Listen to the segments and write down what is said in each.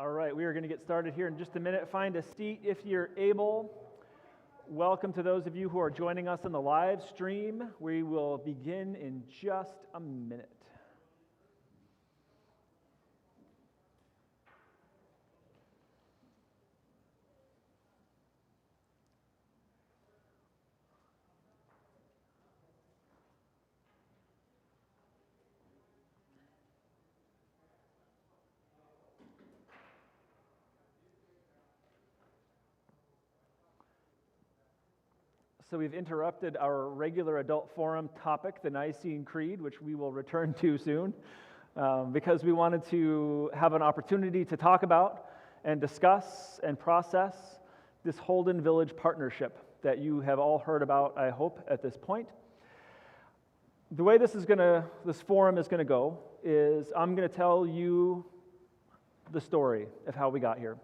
All right, we are going to get started here in just a minute. Find a seat if you're able. Welcome to those of you who are joining us on the live stream. We will begin in just a minute. So we've interrupted our regular adult forum topic, the Nicene Creed, which we will return to soon, because we wanted to have an opportunity to talk about and discuss and process this Holden Village partnership that you have all heard about, I hope, at this point. The way this forum is going to go is I'm going to tell you the story of how we got here.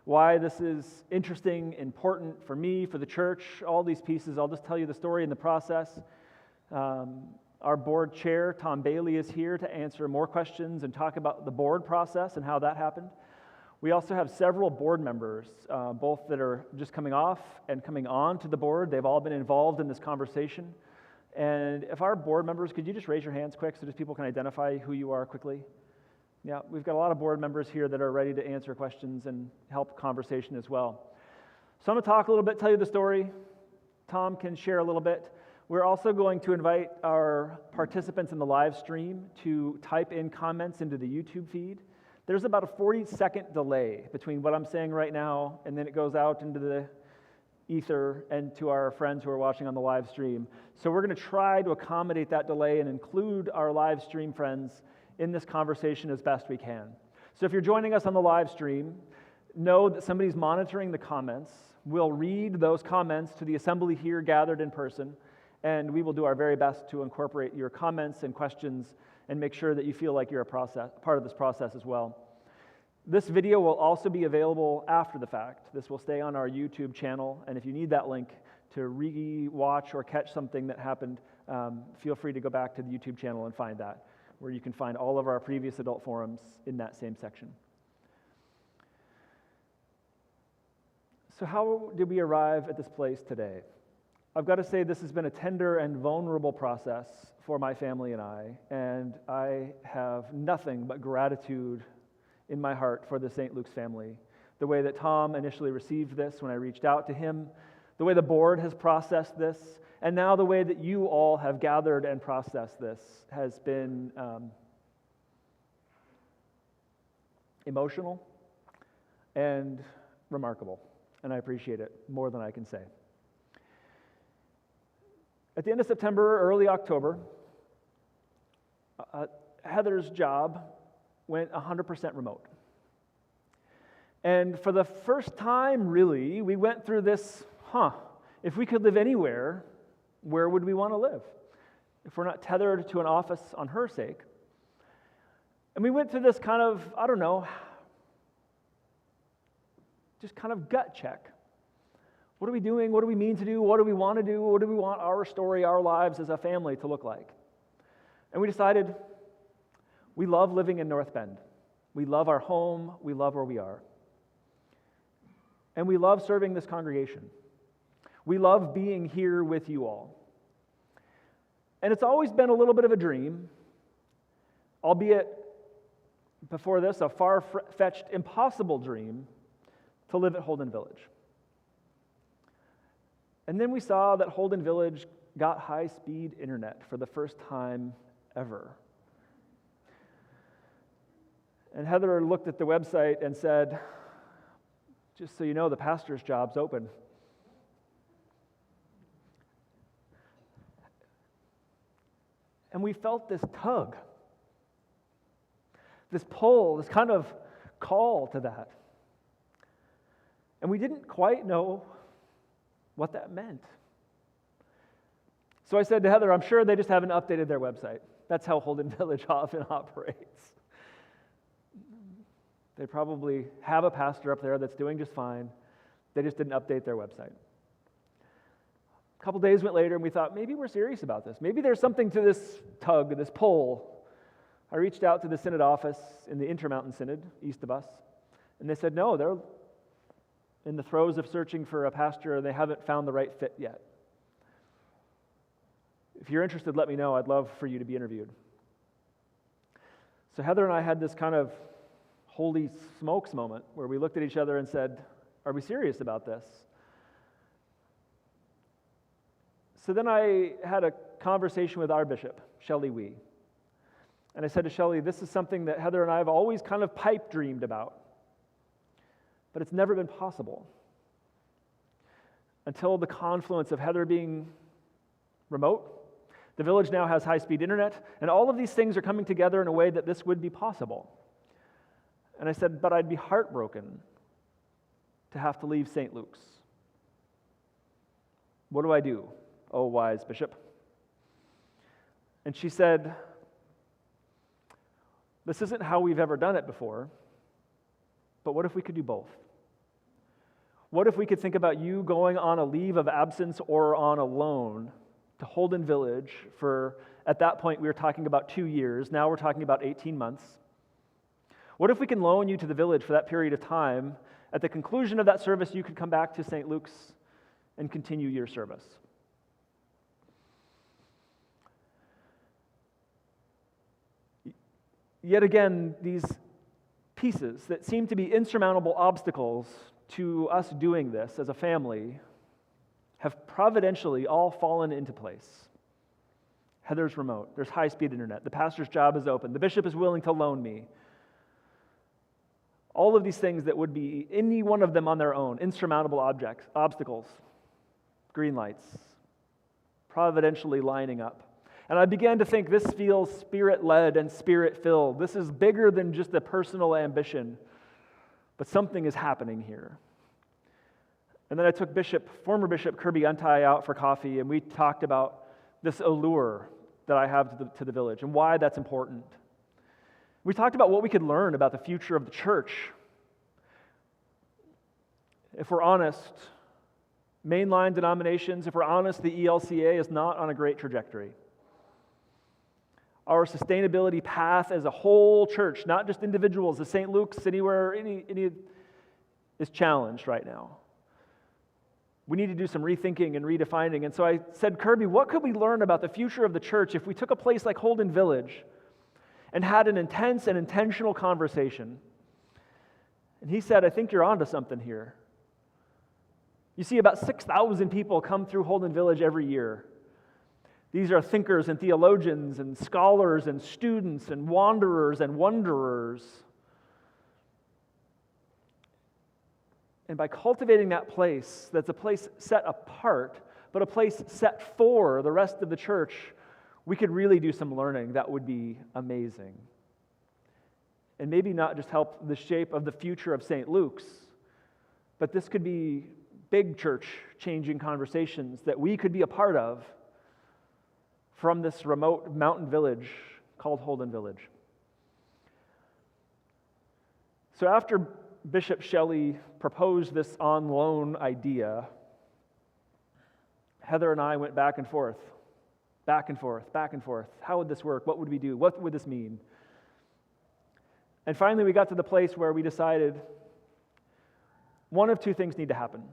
Why this is interesting, important for me, for the church, all these pieces. I'll just tell you the story in the process. Our board chair, Tom Bailey, is here to answer more questions and talk about the board process and how that happened. We also have several board members, both that are just coming off and coming on to the board. They've all been involved in this conversation. And if our board members, could you just raise your hands quick so just people can identify who you are quickly? Yeah, we've got a lot of board members here that are ready to answer questions and help conversation as well. So I'm going to talk a little bit, tell you the story. Tom can share a little bit. We're also going to invite our participants in the live stream to type in comments into the YouTube feed. There's about a 40-second delay between what I'm saying right now and then it goes out into the ether and to our friends who are watching on the live stream. So we're going to try to accommodate that delay and include our live stream friends in this conversation as best we can. So if you're joining us on the live stream, know that somebody's monitoring the comments. We'll read those comments to the assembly here gathered in person, and we will do our very best to incorporate your comments and questions and make sure that you feel like you're part of this process as well. This video will also be available after the fact. This will stay on our YouTube channel, and if you need that link to re-watch or catch something that happened, feel free to go back to the YouTube channel and find that, where you can find all of our previous adult forums in that same section. So how did we arrive at this place today? I've got to say this has been a tender and vulnerable process for my family and I have nothing but gratitude in my heart for the St. Luke's family. The way that Tom initially received this when I reached out to him, the way the board has processed this, and now the way that you all have gathered and processed this has been emotional and remarkable, and I appreciate it more than I can say. At the end of September, early October, Heather's job went 100% remote. And for the first time, really, we went through this, if we could live anywhere, where would we want to live if we're not tethered to an office on her sake? And we went through this kind of, just kind of gut check. What are we doing? What do we mean to do? What do we want to do? What do we want our story, our lives as a family to look like? And we decided we love living in North Bend. We love our home. We love where we are. And we love serving this congregation. We love being here with you all. And it's always been a little bit of a dream, albeit before this, a far-fetched, impossible dream, to live at Holden Village. And then we saw that Holden Village got high-speed internet for the first time ever. And Heather looked at the website and said, just so you know, the pastor's job's open. And we felt this tug, this pull, this kind of call to that. And we didn't quite know what that meant. So I said to Heather, I'm sure they just haven't updated their website. That's how Holden Village often operates. They probably have a pastor up there that's doing just fine. They just didn't update their website. A couple days went later and we thought, maybe we're serious about this. Maybe there's something to this tug, this pull. I reached out to the synod office in the Intermountain Synod, east of us, And they said, no, they're in the throes of searching for a pastor and they haven't found the right fit yet. If you're interested, let me know. I'd love for you to be interviewed. So Heather and I had this kind of holy smokes moment where we looked at each other and said, are we serious about this? So then I had a conversation with our bishop, Shelley Wee. And I said to Shelley, this is something that Heather and I have always kind of pipe dreamed about, but it's never been possible until the confluence of Heather being remote. The village now has high-speed internet, and all of these things are coming together in a way that this would be possible. And I said, but I'd be heartbroken to have to leave St. Luke's. What do I do, oh wise bishop? And she said, this isn't how we've ever done it before, but what if we could do both? What if we could think about you going on a leave of absence or on a loan to Holden Village for, at that point we were talking about 2 years, now we're talking about 18 months. What if we can loan you to the village for that period of time? At the conclusion of that service, you could come back to St. Luke's and continue your service. Yet again, these pieces that seem to be insurmountable obstacles to us doing this as a family have providentially all fallen into place. Heather's remote. There's high-speed internet. The pastor's job is open. The bishop is willing to loan me. All of these things that would be, any one of them on their own, insurmountable obstacles, green lights, providentially lining up. And I began to think this feels spirit-led and spirit-filled. This is bigger than just a personal ambition, but something is happening here. And then I took former Bishop Kirby Untie out for coffee, and we talked about this allure that I have to the village and why that's important. We talked about what we could learn about the future of the church. If we're honest, mainline denominations, if we're honest, the ELCA is not on a great trajectory. Our sustainability path as a whole church, not just individuals, the St. Luke's, anywhere, any is challenged right now. We need to do some rethinking and redefining. And so I said, Kirby, what could we learn about the future of the church if we took a place like Holden Village and had an intense and intentional conversation? And he said, I think you're onto something here. You see, about 6,000 people come through Holden Village every year. These are thinkers and theologians and scholars and students and wanderers and wanderers. And by cultivating that place, that's a place set apart, but a place set for the rest of the church, we could really do some learning that would be amazing. And maybe not just help the shape of the future of St. Luke's, but this could be big church changing conversations that we could be a part of from this remote mountain village called Holden Village. So after Bishop Shelley proposed this on loan idea, Heather and I went back and forth. How would this work? What would we do? What would this mean? And finally we got to the place where we decided one of two things need to happen.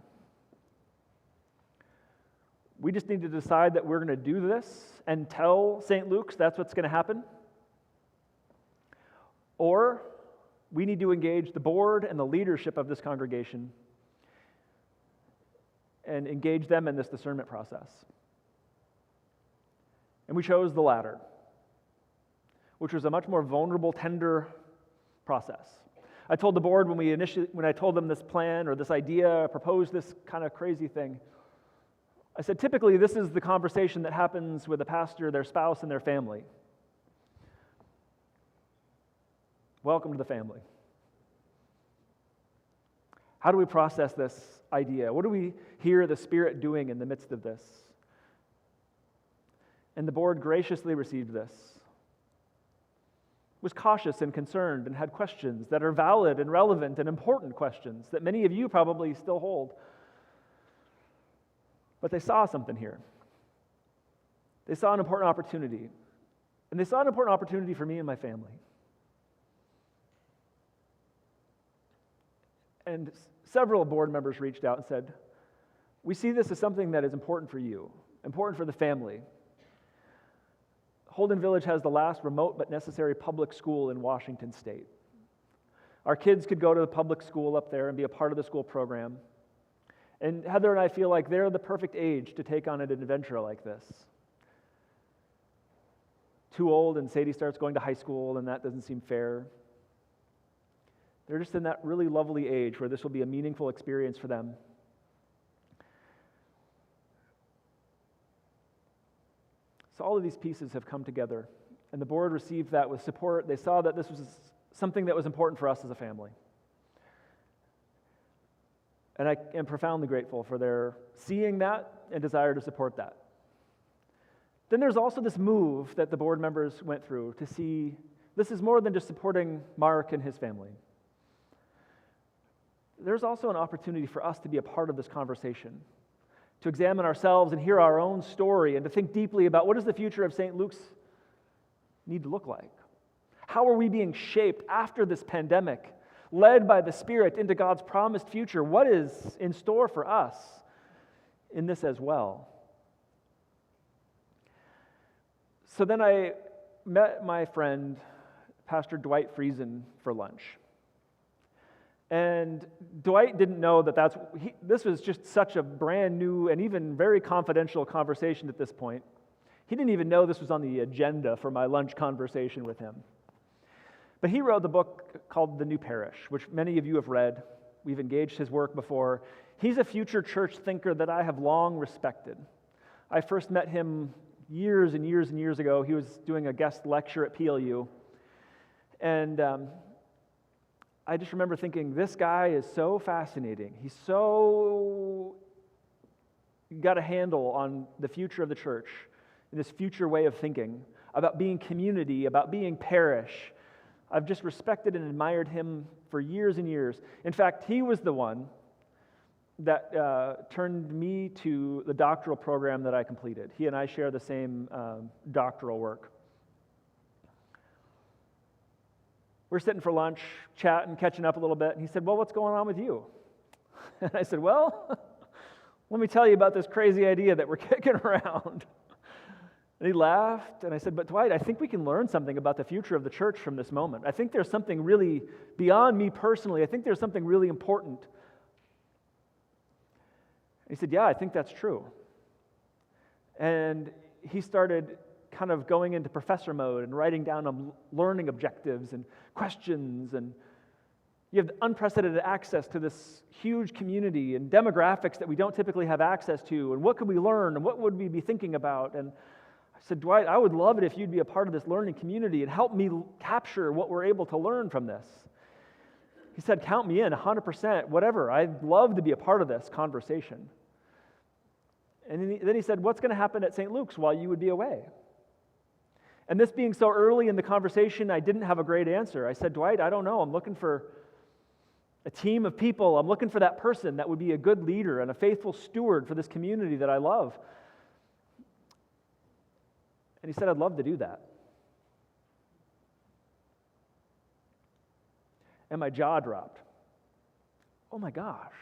We just need to decide that we're going to do this and tell St. Luke's that's what's going to happen. Or we need to engage the board and the leadership of this congregation and engage them in this discernment process. And we chose the latter, which was a much more vulnerable, tender process. I told the board when I told them this plan or this idea, proposed this kind of crazy thing, I said, typically this is the conversation that happens with a pastor, their spouse, and their family. Welcome to the family. How do we process this idea? What do we hear the Spirit doing in the midst of this? And the board graciously received this, was cautious and concerned and had questions that are valid and relevant and important questions that many of you probably still hold. But they saw something here. They saw an important opportunity. And they saw an important opportunity for me and my family. And several board members reached out and said, we see this as something that is important for you, important for the family. Holden Village has the last remote but necessary public school in Washington State. Our kids could go to the public school up there and be a part of the school program. And Heather and I feel like they're the perfect age to take on an adventure like this. Too old and Sadie starts going to high school and that doesn't seem fair. They're just in that really lovely age where this will be a meaningful experience for them. So all of these pieces have come together, and the board received that with support. They saw that this was something that was important for us as a family. And I am profoundly grateful for their seeing that and desire to support that. Then there's also this move that the board members went through to see this is more than just supporting Mark and his family. There's also an opportunity for us to be a part of this conversation, to examine ourselves and hear our own story and to think deeply about what does the future of St. Luke's need to look like? How are we being shaped after this pandemic, led by the Spirit into God's promised future? What is in store for us in this as well? So then I met my friend, Pastor Dwight Friesen, for lunch. And Dwight didn't know that this was just such a brand new and even very confidential conversation at this point. He didn't even know this was on the agenda for my lunch conversation with him. But he wrote the book called The New Parish, which many of you have read. We've engaged his work before. He's a future church thinker that I have long respected. I first met him years and years and years ago. He was doing a guest lecture at PLU. And I just remember thinking, this guy is so fascinating. He's so got a handle on the future of the church, and this future way of thinking, about being community, about being parish. I've just respected and admired him for years and years. In fact, he was the one that turned me to the doctoral program that I completed. He and I share the same doctoral work. We're sitting for lunch, chatting, catching up a little bit, and he said, well, what's going on with you? And I said, well, let me tell you about this crazy idea that we're kicking around. And he laughed, and I said, but Dwight, I think we can learn something about the future of the church from this moment. I think there's something really, beyond me personally, I think there's something really important. And he said, yeah, I think that's true. And he started kind of going into professor mode and writing down learning objectives and questions, and you have unprecedented access to this huge community and demographics that we don't typically have access to, and what could we learn, and what would we be thinking about? And I said, Dwight, I would love it if you'd be a part of this learning community and help me capture what we're able to learn from this. He said, count me in, 100%, whatever. I'd love to be a part of this conversation. And then he said, what's going to happen at St. Luke's while you would be away? And this being so early in the conversation, I didn't have a great answer. I said, Dwight, I don't know. I'm looking for a team of people. I'm looking for that person that would be a good leader and a faithful steward for this community that I love. And he said, I'd love to do that. And my jaw dropped. Oh my gosh.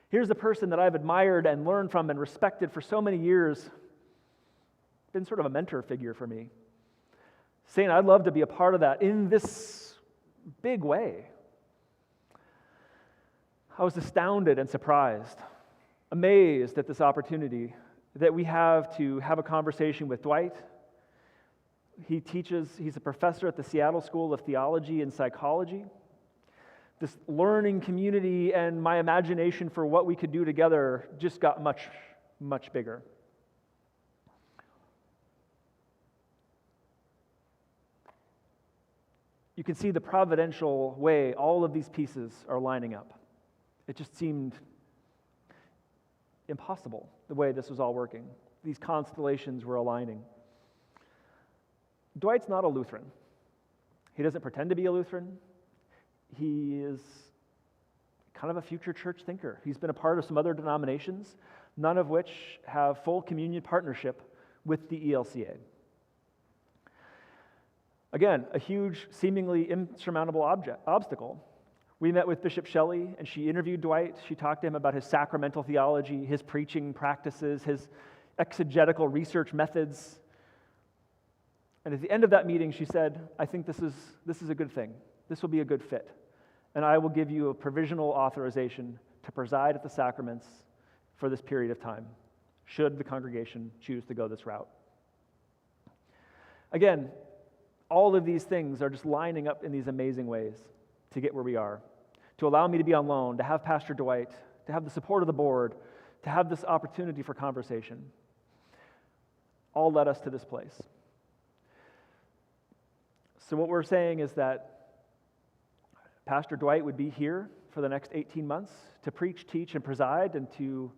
Here's the person that I've admired and learned from and respected for so many years. Been sort of a mentor figure for me, saying I'd love to be a part of that in this big way. I was astounded and surprised, amazed at this opportunity that we have to have a conversation with Dwight. He's a professor at the Seattle School of Theology and Psychology. This learning community and my imagination for what we could do together just got much, much bigger. You can see the providential way all of these pieces are lining up. It just seemed impossible the way this was all working. These constellations were aligning. Dwight's not a Lutheran. He doesn't pretend to be a Lutheran. He is kind of a future church thinker. He's been a part of some other denominations, none of which have full communion partnership with the ELCA. Again, a huge, seemingly insurmountable obstacle. We met with Bishop Shelley, and she interviewed Dwight. She talked to him about his sacramental theology, his preaching practices, his exegetical research methods. And at the end of that meeting, she said, I think this is a good thing. This will be a good fit. And I will give you a provisional authorization to preside at the sacraments for this period of time, should the congregation choose to go this route. Again, all of these things are just lining up in these amazing ways to get where we are, to allow me to be on loan, to have Pastor Dwight, to have the support of the board, to have this opportunity for conversation. All led us to this place. So what we're saying is that Pastor Dwight would be here for the next 18 months to preach, teach, and preside, and to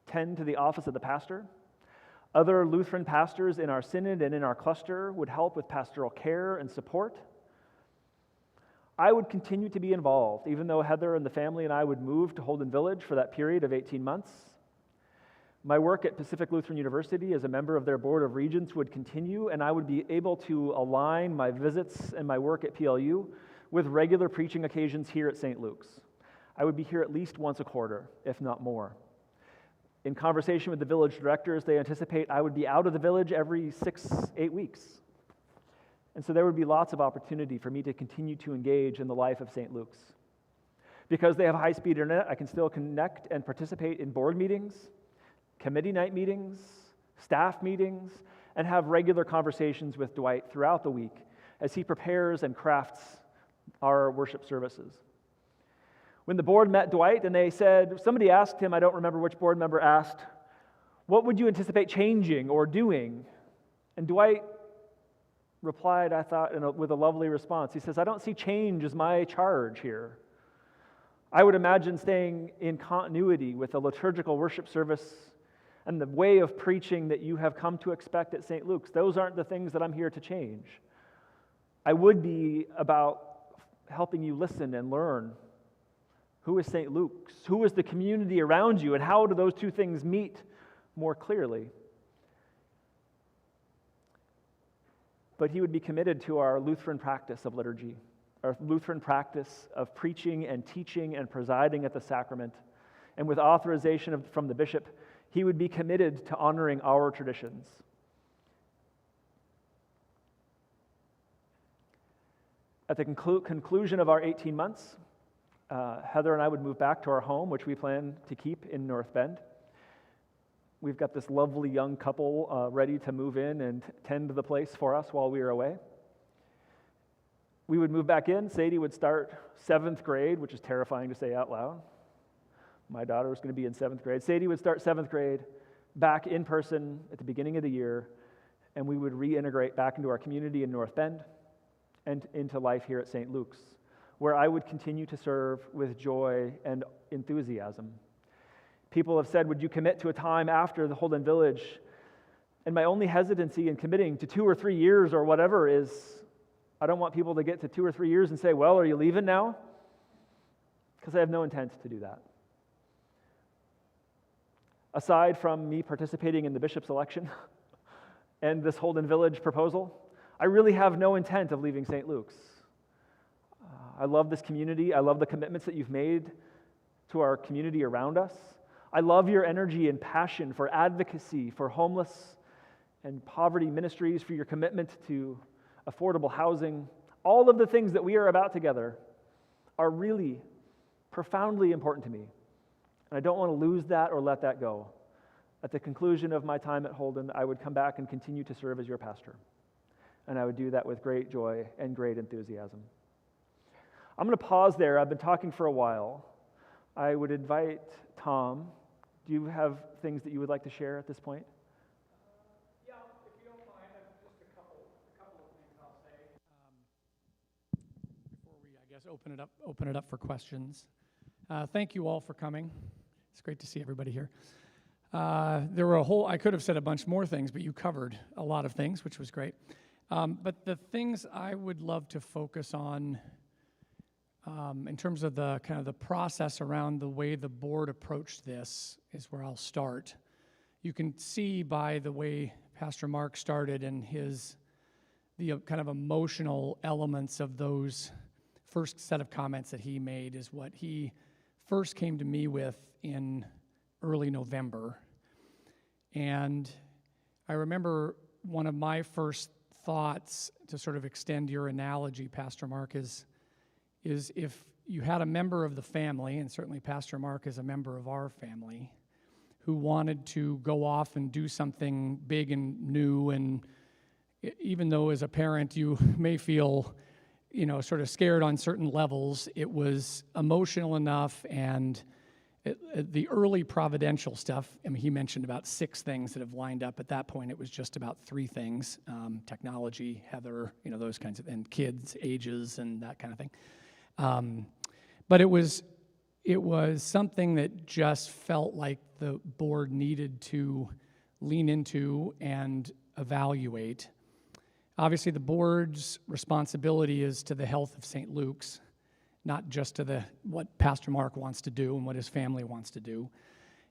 tend to the office of the pastor. Other Lutheran pastors in our synod and in our cluster would help with pastoral care and support. I would continue to be involved, even though Heather and the family and I would move to Holden Village for that period of 18 months. My work at Pacific Lutheran University as a member of their Board of Regents would continue, and I would be able to align my visits and my work at PLU with regular preaching occasions here at St. Luke's. I would be here at least once a quarter, if not more. In conversation with the village directors, they anticipate I would be out of the village every 6-8 weeks. And so there would be lots of opportunity for me to continue to engage in the life of St. Luke's. Because they have high-speed internet, I can still connect and participate in board meetings, committee night meetings, staff meetings, and have regular conversations with Dwight throughout the week as he prepares and crafts our worship services. When the board met Dwight and they said, somebody asked him, I don't remember which board member asked, what would you anticipate changing or doing? And Dwight replied, I thought, with a lovely response. He says, I don't see change as my charge here. I would imagine staying in continuity with the liturgical worship service and the way of preaching that you have come to expect at St. Luke's. Those aren't the things that I'm here to change. I would be about helping you listen and learn. Who is St. Luke's? Who is the community around you? And how do those two things meet more clearly? But he would be committed to our Lutheran practice of liturgy, our Lutheran practice of preaching and teaching and presiding at the sacrament. And with authorization from the bishop, he would be committed to honoring our traditions. At the conclusion of our 18 months, Heather and I would move back to our home, which we plan to keep in North Bend. We've got this lovely young couple ready to move in and tend the place for us while we are away. We would move back in. Sadie would start 7th grade, which is terrifying to say out loud. My daughter was going to be in 7th grade. Sadie would start 7th grade back in person at the beginning of the year, and we would reintegrate back into our community in North Bend and into life here at St. Luke's, where I would continue to serve with joy and enthusiasm. People have said, would you commit to a time after the Holden Village? And my only hesitancy in committing to 2 or 3 years or whatever is, I don't want people to get to 2 or 3 years and say, well, are you leaving now? Because I have no intent to do that. Aside from me participating in the bishop's election and this Holden Village proposal, I really have no intent of leaving St. Luke's. I love this community. I love the commitments that you've made to our community around us. I love your energy and passion for advocacy, for homeless and poverty ministries, for your commitment to affordable housing. All of the things that we are about together are really profoundly important to me. And I don't want to lose that or let that go. At the conclusion of my time at Holden, I would come back and continue to serve as your pastor. And I would do that with great joy and great enthusiasm. I'm going to pause there. I've been talking for a while. I would invite Tom. Do you have things that you would like to share at this point? Yeah, if you don't mind, just a couple of things I'll say before we, I guess, open it up for questions. Thank you all for coming. It's great to see everybody here. There were I could have said a bunch more things, but you covered a lot of things, which was great. But the things I would love to focus on in terms of the kind of the process around the way the board approached this is where I'll start. You can see by the way Pastor Mark started and the kind of emotional elements of those first set of comments that he made is what he first came to me with in early November. And I remember one of my first thoughts, to sort of extend your analogy, Pastor Mark, is if you had a member of the family, and certainly Pastor Mark is a member of our family, who wanted to go off and do something big and new, and even though as a parent you may feel, sort of scared on certain levels, it was emotional enough, and the early providential stuff, he mentioned about 6 things that have lined up. At that point, it was just about 3 things, technology, Heather, those kinds of, and kids, ages, and that kind of thing. But it was something that just felt like the board needed to lean into and evaluate. Obviously, the board's responsibility is to the health of St. Luke's, not just to what Pastor Mark wants to do and what his family wants to do.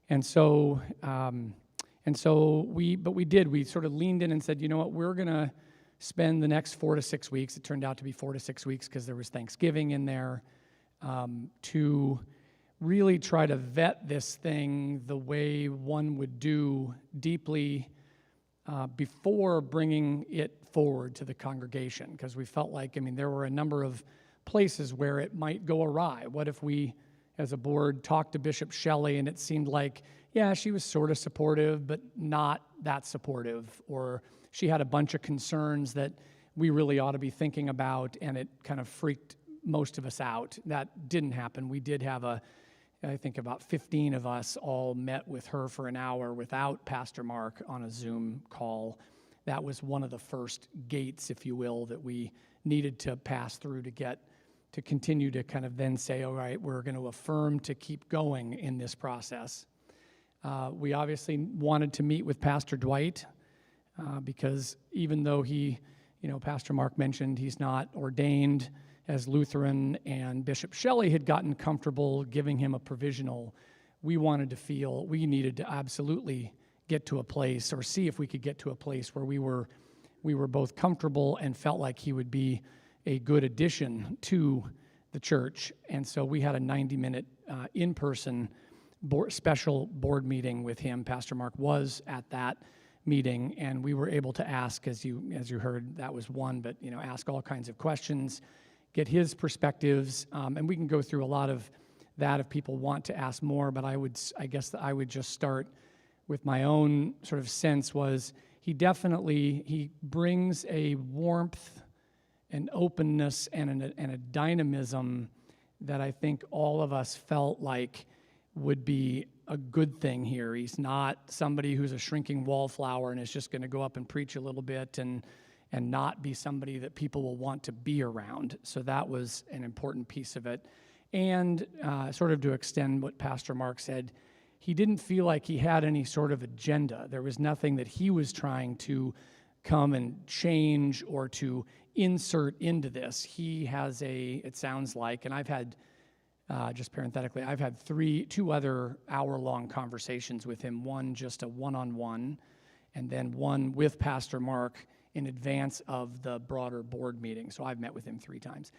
And so we sort of leaned in and said, you know what, we're going to spend the next 4 to 6 weeks, it turned out to be 4 to 6 weeks because there was Thanksgiving in there, to really try to vet this thing the way one would do deeply before bringing it forward to the congregation, because we felt like, there were a number of places where it might go awry. What if we, as a board, talked to Bishop Shelley and it seemed like, yeah, she was sort of supportive, but not that supportive, or she had a bunch of concerns that we really ought to be thinking about, and it kind of freaked most of us out. That didn't happen. We did have I think about 15 of us all met with her for an hour without Pastor Mark on a Zoom call. That was one of the first gates, if you will, that we needed to pass through to continue to kind of then say, all right, we're going to affirm to keep going in this process. We obviously wanted to meet with Pastor Dwight because even though Pastor Mark mentioned he's not ordained as Lutheran, and Bishop Shelley had gotten comfortable giving him a provisional, we wanted to feel we needed to absolutely get to a place, or see if we could get to a place where we were both comfortable and felt like he would be a good addition to the church. And so we had a 90-minute in-person special board meeting with him. Pastor Mark was at that meeting, and we were able to ask, as you heard, that was one, but ask all kinds of questions, get his perspectives, and we can go through a lot of that if people want to ask more. But I guess I would just start with my own sort of sense was he brings a warmth, an openness, and a dynamism that I think all of us felt like would be a good thing here. He's not somebody who's a shrinking wallflower and is just going to go up and preach a little bit and not be somebody that people will want to be around. So that was an important piece of it. And sort of to extend what Pastor Mark said, he didn't feel like he had any sort of agenda. There was nothing that he was trying to come and change or to insert into this. He has it sounds like, and I've had, just parenthetically, I've had 2 other hour-long conversations with him, one just a one-on-one, and then one with Pastor Mark in advance of the broader board meeting. So I've met with him 3 times.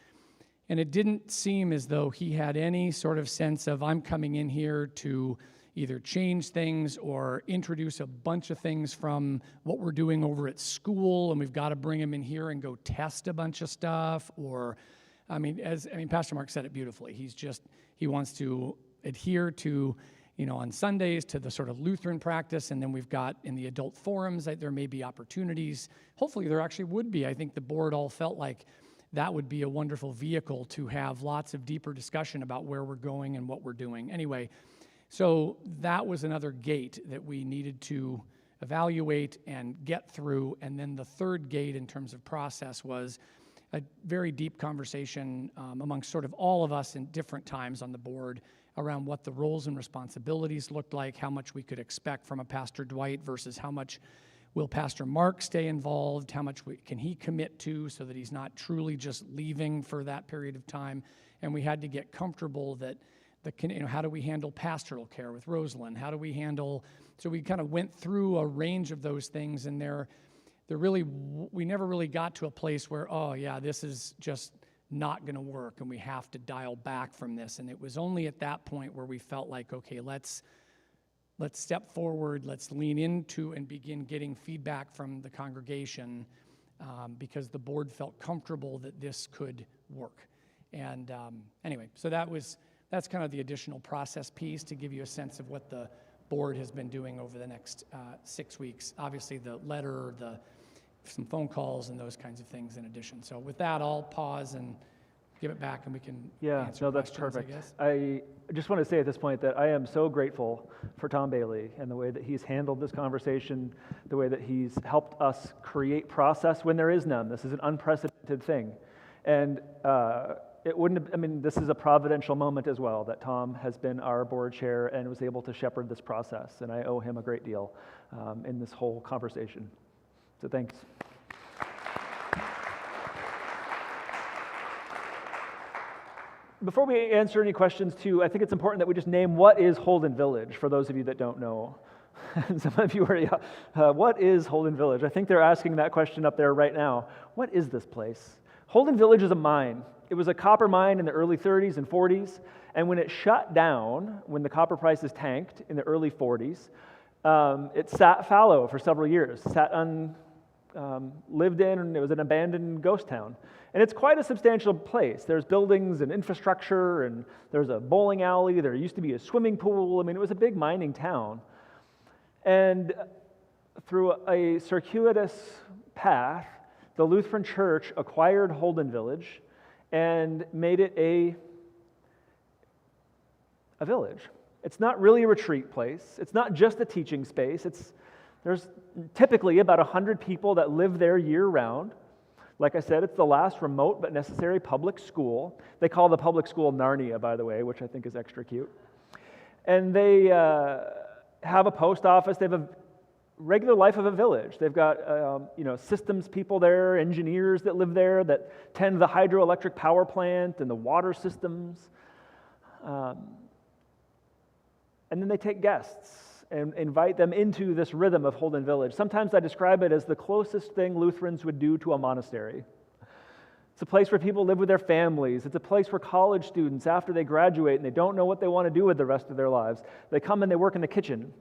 And it didn't seem as though he had any sort of sense of, I'm coming in here to either change things or introduce a bunch of things from what we're doing over at school, and we've got to bring him in here and go test a bunch of stuff. Or, Pastor Mark said it beautifully. He wants to adhere to, on Sundays to the sort of Lutheran practice, and then we've got in the adult forums that there may be opportunities. Hopefully there actually would be. I think the board all felt like that would be a wonderful vehicle to have lots of deeper discussion about where we're going and what we're doing. Anyway, so that was another gate that we needed to evaluate and get through. And then the third gate in terms of process was a very deep conversation amongst sort of all of us in different times on the board around what the roles and responsibilities looked like, how much we could expect from a Pastor Dwight versus how much will Pastor Mark stay involved, how much can he commit to so that he's not truly just leaving for that period of time. And we had to get comfortable that how do we handle pastoral care with Rosalind? How do we handle, so we kind of went through a range of those things, and we never really got to a place where, oh yeah, this is just not going to work and we have to dial back from this. And it was only at that point where we felt like, okay, let's step forward, let's lean into and begin getting feedback from the congregation, because the board felt comfortable that this could work. And anyway, so that's kind of the additional process piece to give you a sense of what the board has been doing over the next 6 weeks. Obviously, the letter, some phone calls, and those kinds of things in addition. So with that, I'll pause and give it back, and we can answer that's questions, perfect. I guess. I just want to say at this point that I am so grateful for Tom Bailey and the way that he's handled this conversation, the way that he's helped us create process when there is none. This is an unprecedented thing. And it wouldn't have, I mean, this is a providential moment as well, that Tom has been our board chair and was able to shepherd this process, and I owe him a great deal in this whole conversation. So thanks. Before we answer any questions too, I think it's important that we just name what is Holden Village for those of you that don't know. Some of you are, what is Holden Village? I think they're asking that question up there right now. What is this place? Holden Village is a mine. It was a copper mine in the early 30s and 40s, and when it shut down, when the copper prices tanked in the early 40s, it sat fallow for several years, lived in, and it was an abandoned ghost town. And it's quite a substantial place. There's buildings and infrastructure, and there's a bowling alley. There used to be a swimming pool. I mean, it was a big mining town. And through a circuitous path, the Lutheran Church acquired Holden Village and made it a village. It's not really a retreat place. It's not just a teaching space. There's typically about 100 people that live there year-round. Like I said, it's the last remote but necessary public school. They call the public school Narnia, by the way, which I think is extra cute. And they have a post office. They have a regular life of a village. They've got systems people there, engineers that live there that tend the hydroelectric power plant and the water systems. And then they take guests and invite them into this rhythm of Holden Village. Sometimes I describe it as the closest thing Lutherans would do to a monastery. It's a place where people live with their families. It's a place where college students, after they graduate and they don't know what they want to do with the rest of their lives, they come and they work in the kitchen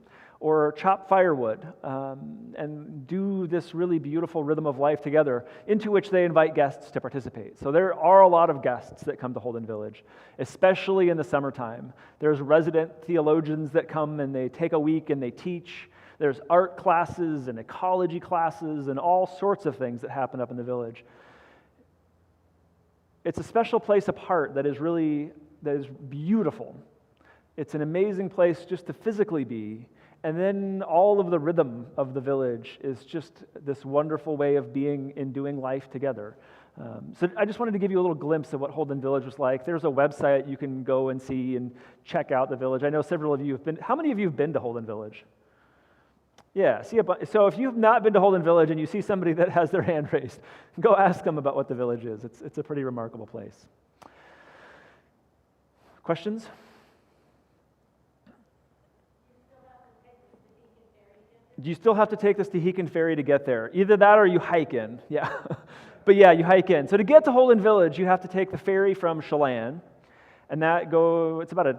or chop firewood and do this really beautiful rhythm of life together, into which they invite guests to participate. So there are a lot of guests that come to Holden Village, especially in the summertime. There's resident theologians that come and they take a week and they teach. There's art classes and ecology classes and all sorts of things that happen up in the village. It's a special place apart that is beautiful. It's an amazing place just to physically be. And then all of the rhythm of the village is just this wonderful way of being and doing life together. So I just wanted to give you a little glimpse of what Holden Village was like. There's a website you can go and see and check out the village. I know several of you have been. How many of you have been to Holden Village? Yeah, so if you've not been to Holden Village and you see somebody that has their hand raised, go ask them about what the village is. It's a pretty remarkable place. Questions? You still have to take the Stehekin Ferry to get there. Either that or you hike in. Yeah. But yeah, you hike in. So to get to Holden Village, you have to take the ferry from Chelan, and it's about a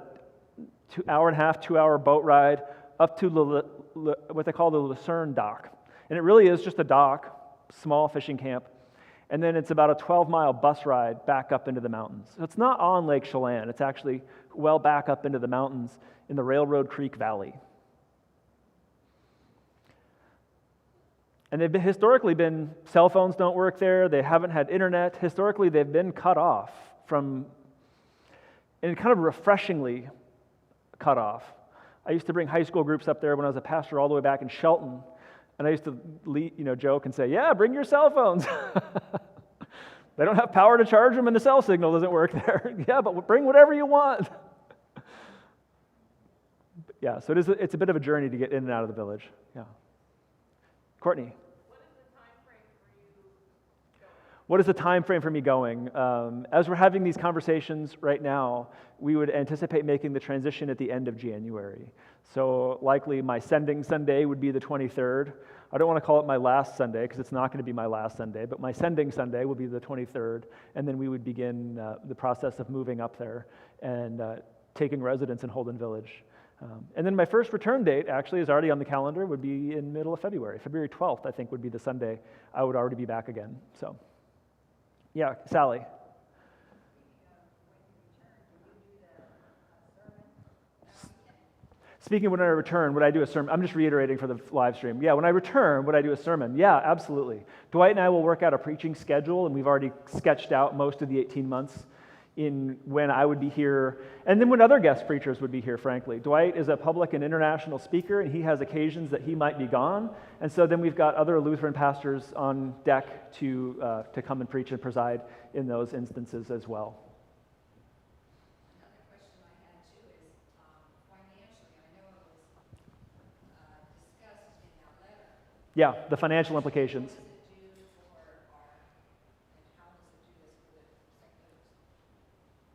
2-hour boat ride up to what they call the Lucerne dock. And it really is just a dock, small fishing camp. And then it's about a 12-mile bus ride back up into the mountains. So it's not on Lake Chelan. It's actually well back up into the mountains in the Railroad Creek Valley. And they've historically been, cell phones don't work there, they haven't had internet. Historically, they've been cut off from, and kind of refreshingly cut off. I used to bring high school groups up there when I was a pastor all the way back in Shelton, and I used to joke and say, yeah, bring your cell phones. They don't have power to charge them and the cell signal doesn't work there. Yeah, but bring whatever you want. Yeah, so it's a bit of a journey to get in and out of the village. Yeah. Courtney. What is the time frame for you going? What is the time frame for me going? As we're having these conversations right now, we would anticipate making the transition at the end of January. So likely my sending Sunday would be the 23rd. I don't want to call it my last Sunday because it's not going to be my last Sunday, but my sending Sunday will be the 23rd, and then we would begin the process of moving up there and taking residence in Holden Village. And then my first return date actually is already on the calendar, would be in middle of February. February 12th, I think, would be the Sunday I would already be back again. So, yeah, Sally. Speaking of when I return, would I do a sermon? I'm just reiterating for the live stream. Yeah, when I return, would I do a sermon? Yeah, absolutely. Dwight and I will work out a preaching schedule, and we've already sketched out most of the 18 months in when I would be here, and then when other guest preachers would be here, frankly. Dwight is a public and international speaker, and he has occasions that he might be gone, and so then we've got other Lutheran pastors on deck to come and preach and preside in those instances as well. Yeah, the financial implications.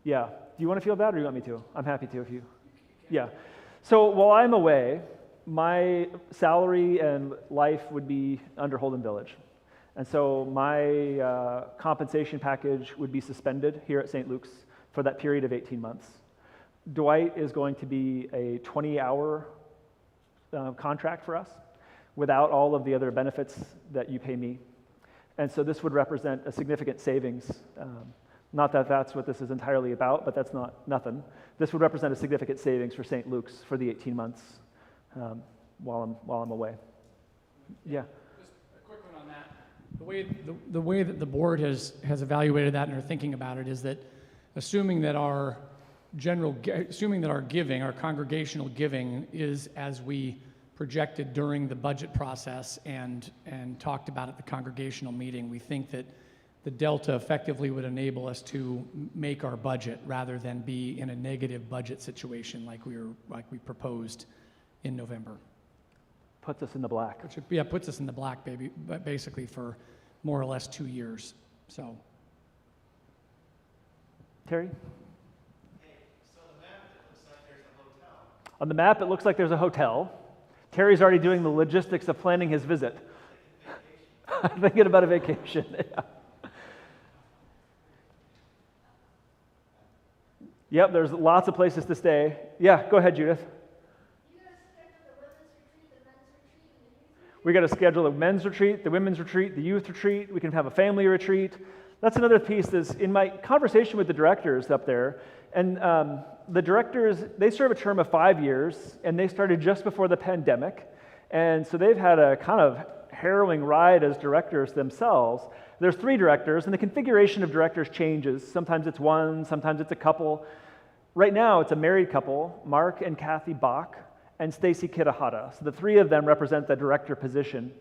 Yeah. Do you want to field that or do you want me to? I'm happy to if you... Yeah. So while I'm away, my salary and life would be under Holden Village. And so my compensation package would be suspended here at St. Luke's for that period of 18 months. Dwight is going to be a 20-hour contract for us, without all of the other benefits that you pay me. And so this would represent a significant savings. Not that that's what this is entirely about, but that's not nothing. This would represent a significant savings for St. Luke's for the 18 months while I'm away. Yeah. Just a quick one on that. The way that the board has evaluated that and are thinking about it is that assuming that our giving, our congregational giving is as we projected during the budget process and talked about at the congregational meeting, we think that the delta effectively would enable us to make our budget rather than be in a negative budget situation like we proposed in November. Puts us in the black. Which, puts us in the black, basically for more or less 2 years. So, Terry? Hey, so the map, it looks like there's a hotel. On the map, it looks like there's a hotel. Terry's already doing the logistics of planning his visit. Thinking about a vacation. Yeah. Yep, there's lots of places to stay. Yeah, go ahead, Judith. We got to schedule the men's retreat, the women's retreat, the youth retreat. We can have a family retreat. That's another piece that's in my conversation with the directors up there. And the directors, they serve a term of 5 years, and they started just before the pandemic. And so they've had a kind of harrowing ride as directors themselves. There's 3 directors, and the configuration of directors changes. Sometimes it's one, sometimes it's a couple. Right now, it's a married couple, Mark and Kathy Bach, and Stacy Gerhardt. So the 3 of them represent the director position.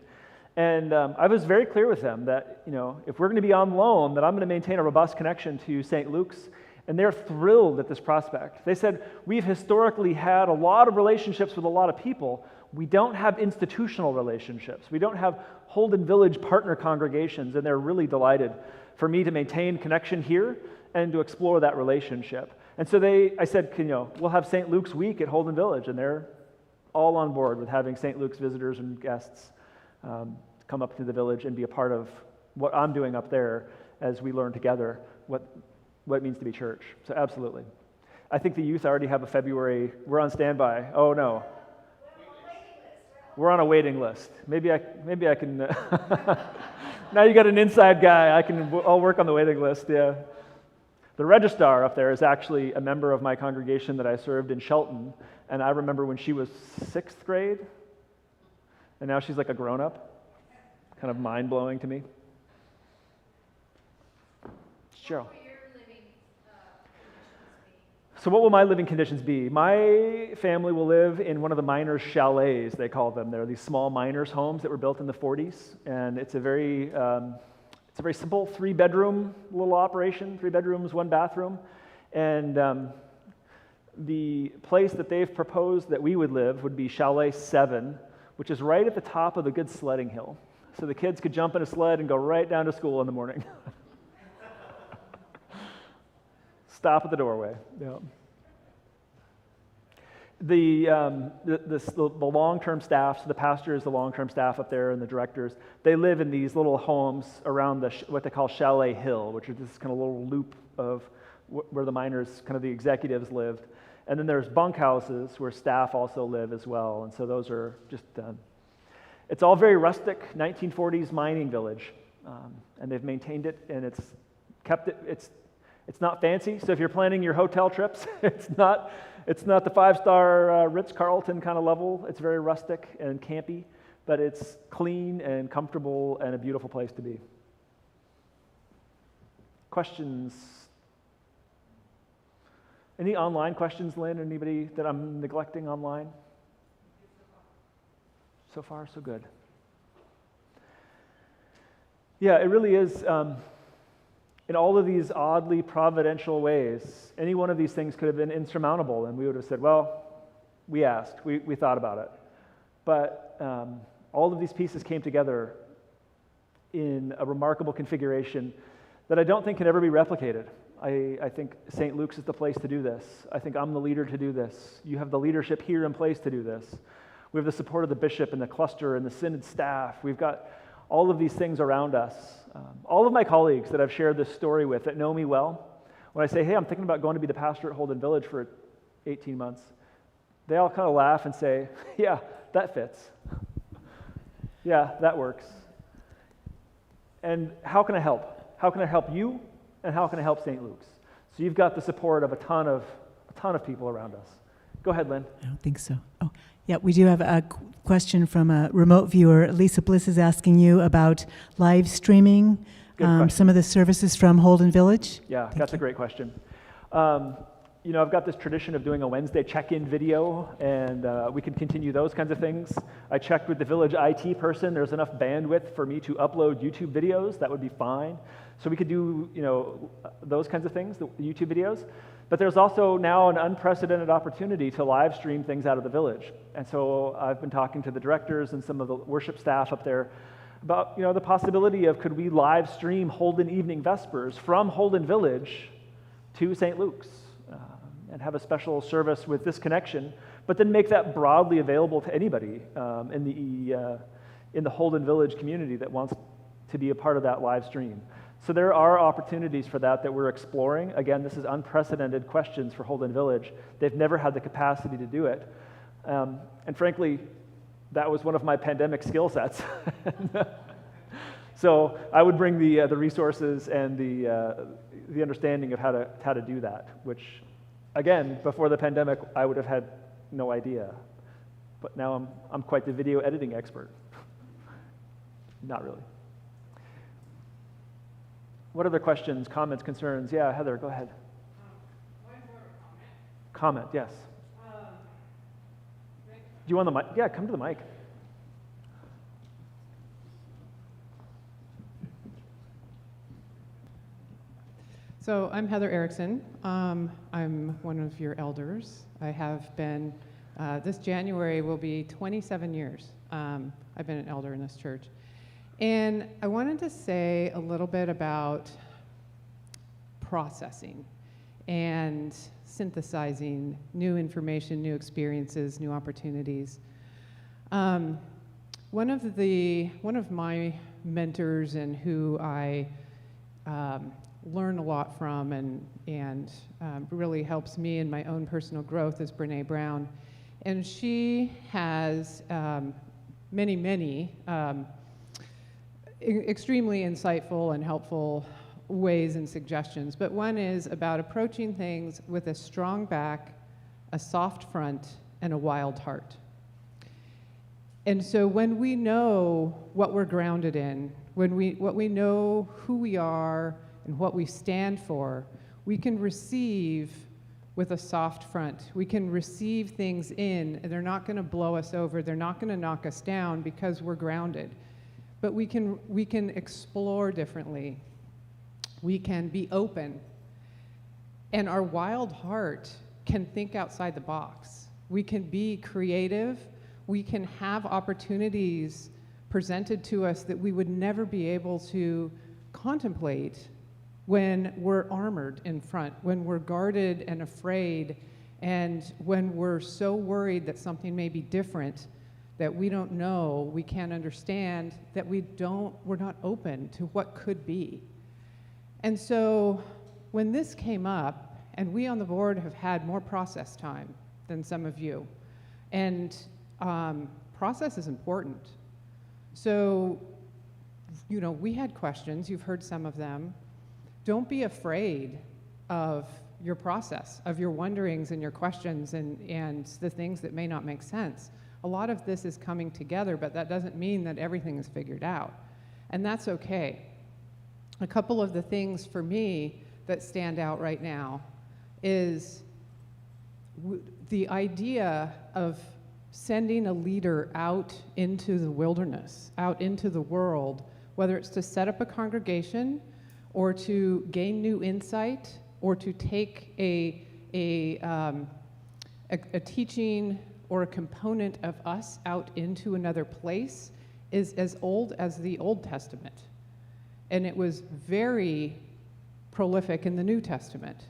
And I was very clear with them that, if we're going to be on loan, that I'm going to maintain a robust connection to St. Luke's. And they're thrilled at this prospect. They said, we've historically had a lot of relationships with a lot of people. We don't have institutional relationships. We don't have Holden Village partner congregations, and they're really delighted for me to maintain connection here and to explore that relationship. And so I said, we'll have St. Luke's week at Holden Village, and they're all on board with having St. Luke's visitors and guests come up to the village and be a part of what I'm doing up there as we learn together what it means to be church. So absolutely. I think the youth already have a February, we're on standby. Oh no. We're on a waiting list. Maybe I can, now you got an inside guy, I'll work on the waiting list, yeah. The registrar up there is actually a member of my congregation that I served in Shelton, and I remember when she was 6th grade, and now she's like a grown-up. Kind of mind-blowing to me. Cheryl. So what will my living conditions be? My family will live in one of the miners' chalets, they call them. They're these small miners' homes that were built in the 40s, and it's a very simple 3-bedroom little operation, 3 bedrooms, 1 bathroom, and the place that they've proposed that we would live would be Chalet 7, which is right at the top of the good sledding hill. So the kids could jump in a sled and go right down to school in the morning. Stop at the doorway. Yeah. The long-term staff, so the pastors, the long-term staff up there, and the directors, they live in these little homes around what they call Chalet Hill, which is this kind of little loop of where the miners, kind of the executives lived. And then there's bunkhouses where staff also live as well. And so those are just, it's all very rustic, 1940s mining village. And they've maintained it, and it's kept it, it's not fancy. So if you're planning your hotel trips, it's not the five-star Ritz-Carlton kind of level. It's very rustic and campy, but it's clean and comfortable and a beautiful place to be. Questions? Any online questions, Lynn? Anybody that I'm neglecting online? So far, so good. Yeah, it really is. In all of these oddly providential ways, any one of these things could have been insurmountable, and we would have said, well, we asked, we thought about it. But all of these pieces came together in a remarkable configuration that I don't think can ever be replicated. I think St. Luke's is the place to do this. I think I'm the leader to do this. You have the leadership here in place to do this. We have the support of the bishop and the cluster and the synod staff. We've got all of these things around us. All of my colleagues that I've shared this story with that know me well, when I say, hey, I'm thinking about going to be the pastor at Holden Village for 18 months, they all kind of laugh and say, yeah, that fits. Yeah, that works. And how can I help? How can I help you? And how can I help St. Luke's? So you've got the support of a ton of people around us. Go ahead, Lynn. I don't think so. Oh, yeah, we do have a question from a remote viewer. Lisa Bliss is asking you about live streaming some of the services from Holden Village. Yeah, that's a great question. I've got this tradition of doing a Wednesday check-in video, and we can continue those kinds of things. I checked with the village IT person. There's enough bandwidth for me to upload YouTube videos. That would be fine. So we could do, those kinds of things, the YouTube videos. But there's also now an unprecedented opportunity to live stream things out of the village. And so I've been talking to the directors and some of the worship staff up there about, the possibility of could we live stream Holden Evening Vespers from Holden Village to St. Luke's and have a special service with this connection, but then make that broadly available to anybody in the Holden Village community that wants to be a part of that live stream. So there are opportunities for that we're exploring. Again, this is unprecedented questions for Holden Village. They've never had the capacity to do it. And frankly, that was one of my pandemic skill sets. So I would bring the resources and the understanding of how to do that, which, again, before the pandemic, I would have had no idea. But now I'm quite the video editing expert. Not really. What other questions, comments, concerns? Yeah, Heather, go ahead. Comment, yes. Do you want the mic? Yeah, come to the mic. So I'm Heather Erickson. I'm one of your elders. I have been, this January will be 27 years. I've been an elder in this church. And I wanted to say a little bit about processing and synthesizing new information, new experiences, new opportunities. One of my mentors and who I learn a lot from and really helps me in my own personal growth is Brene Brown. And she has many extremely insightful and helpful ways and suggestions, but one is about approaching things with a strong back, a soft front, and a wild heart. And so when we know what we're grounded in, what we know who we are and what we stand for, we can receive with a soft front. We can receive things in, and they're not going to blow us over, they're not going to knock us down because we're grounded. But we can explore differently. We can be open. And our wild heart can think outside the box. We can be creative. We can have opportunities presented to us that we would never be able to contemplate when we're armored in front, when we're guarded and afraid, and when we're so worried that something may be different, that we don't know, we can't understand, that we're not open to what could be. And so when this came up, and we on the board have had more process time than some of you, and process is important. So, we had questions, you've heard some of them. Don't be afraid of your process, of your wonderings and your questions and the things that may not make sense. A lot of this is coming together, but that doesn't mean that everything is figured out. And that's okay. A couple of the things for me that stand out right now is the idea of sending a leader out into the wilderness, out into the world, whether it's to set up a congregation or to gain new insight or to take a teaching or a component of us out into another place is as old as the Old Testament. And it was very prolific in the New Testament.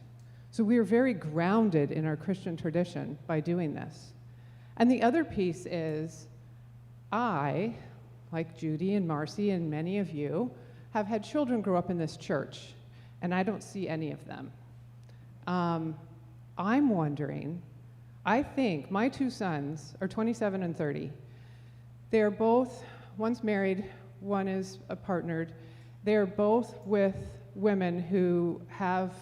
So we are very grounded in our Christian tradition by doing this. And the other piece is, I, like Judy and Marcy and many of you, have had children grow up in this church, and I don't see any of them. I'm wondering, I think my two sons are 27 and 30. They're both, one's married, one is partnered. They're both with women who have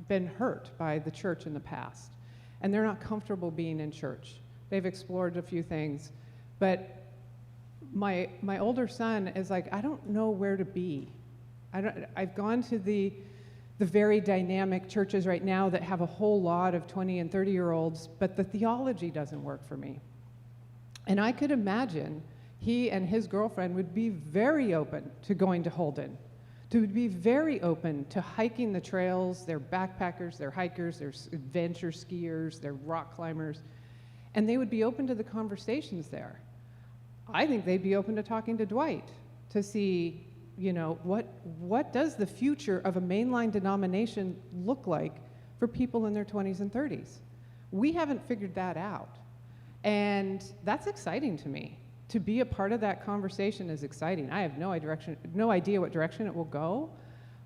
been hurt by the church in the past, and they're not comfortable being in church. They've explored a few things, but my older son is like, I don't know where to be. I've gone to the very dynamic churches right now that have a whole lot of 20 and 30-year-olds, but the theology doesn't work for me. And I could imagine he and his girlfriend would be very open to going to Holden, to be very open to hiking the trails. They're backpackers, they're hikers, they're adventure skiers, they're rock climbers, and they would be open to the conversations there. I think they'd be open to talking to Dwight to see, what does the future of a mainline denomination look like for people in their 20s and 30s? We haven't figured that out. And that's exciting to me. To be a part of that conversation is exciting. I have no idea what direction it will go,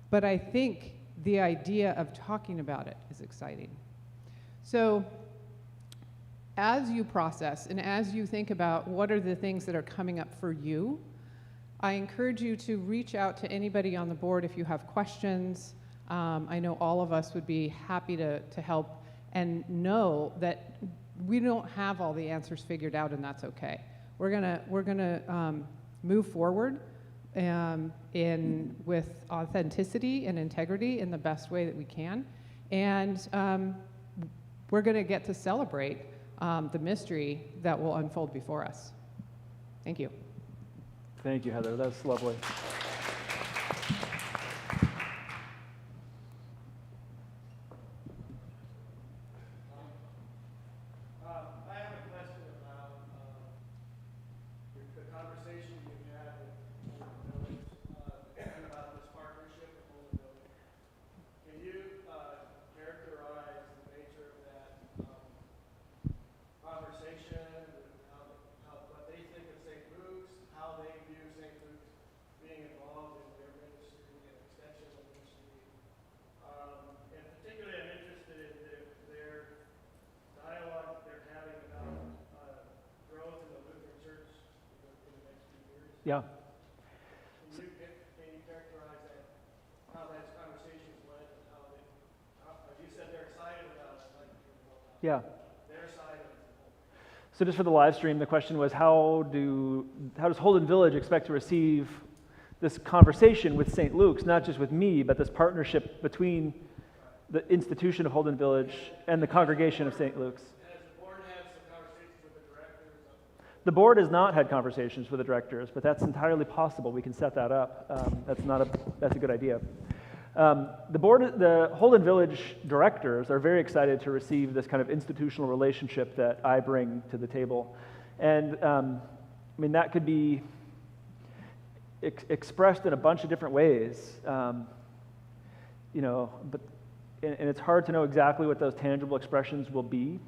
but I think the idea of talking about it is exciting. So as you process and as you think about what are the things that are coming up for you, I encourage you to reach out to anybody on the board if you have questions. I know all of us would be happy to help, and know that we don't have all the answers figured out, and that's okay. We're gonna move forward with authenticity and integrity in the best way that we can, and we're gonna get to celebrate the mystery that will unfold before us. Thank you. Thank you, Heather. That's lovely. I have a question about the conversation you had with Holden Village about this partnership with Holden Village. Can you characterize the nature of that conversation, what they think of St. Luke's, how they view St. Luke's being involved in their ministry and extension of ministry? And particularly, I'm interested in their dialogue they're having about growth in the Lutheran Church in the next few years. Yeah. Can you characterize that, how those conversations went, and you said they're excited about it, like Yeah. their side of it. So just for the live stream, the question was, how does Holden Village expect to receive this conversation with St. Luke's, not just with me, but this partnership between the institution of Holden Village and the congregation of St. Luke's? Has the board had some conversations with the directors? The board has not had conversations with the directors, but that's entirely possible. We can set that up. That's a good idea. The Holden Village directors are very excited to receive this kind of institutional relationship that I bring to the table. And that could be expressed in a bunch of different ways. and it's hard to know exactly what those tangible expressions will be,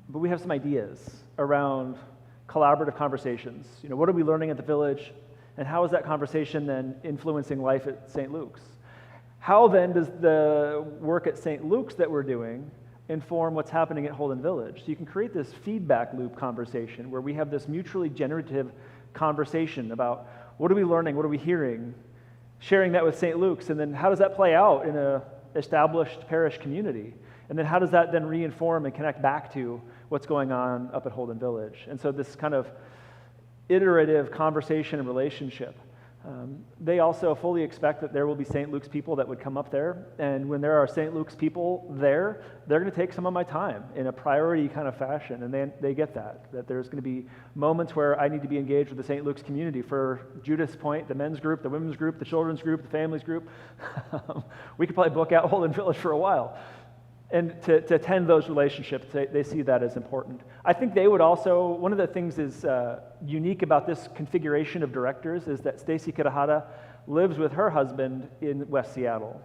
but we have some ideas around collaborative conversations. What are we learning at the Village, and how is that conversation then influencing life at St. Luke's? How then does the work at St. Luke's that we're doing inform what's happening at Holden Village? So you can create this feedback loop conversation where we have this mutually generative conversation about what are we learning, what are we hearing, sharing that with St. Luke's, and then how does that play out in an established parish community? And then how does that then reinform and connect back to what's going on up at Holden Village? And so this kind of iterative conversation and relationship. They also fully expect that there will be St. Luke's people that would come up there, and when there are St. Luke's people there, they're going to take some of my time in a priority kind of fashion, and they get that there's going to be moments where I need to be engaged with the St. Luke's community. For Judith's point, the men's group, the women's group, the children's group, the families group, we could probably book out Holden Village for a while. And to attend those relationships, they see that as important. I think they would also, one of the things is unique about this configuration of directors is that Stacy Gerhardt lives with her husband in West Seattle.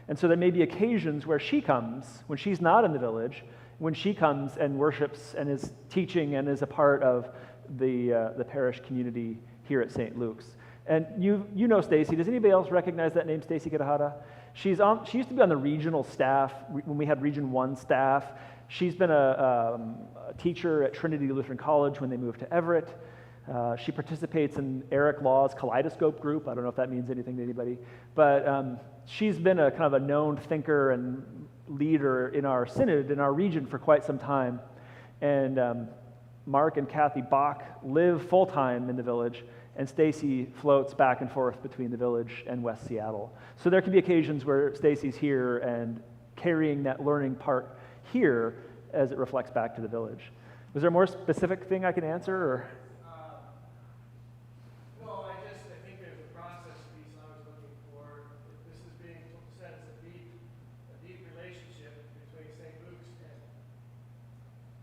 And so there may be occasions where she comes, when she's not in the Village, when she comes and worships and is teaching and is a part of the parish community here at St. Luke's. And you know Stacy. Does anybody else recognize that name, Stacy Gerhardt? She used to be on the regional staff when we had Region 1 staff. She's been a teacher at Trinity Lutheran College when they moved to Everett. She participates in Eric Law's Kaleidoscope group. I don't know if that means anything to anybody. But she's been a kind of a known thinker and leader in our synod, in our region for quite some time. And Mark and Kathy Bach live full-time in the Village, and Stacy floats back and forth between the Village and West Seattle. So there can be occasions where Stacy's here and carrying that learning part here as it reflects back to the Village. Was there a more specific thing I can answer? Or? No, I think there's a process piece I was looking for. This is being said as a deep relationship between St. Luke's and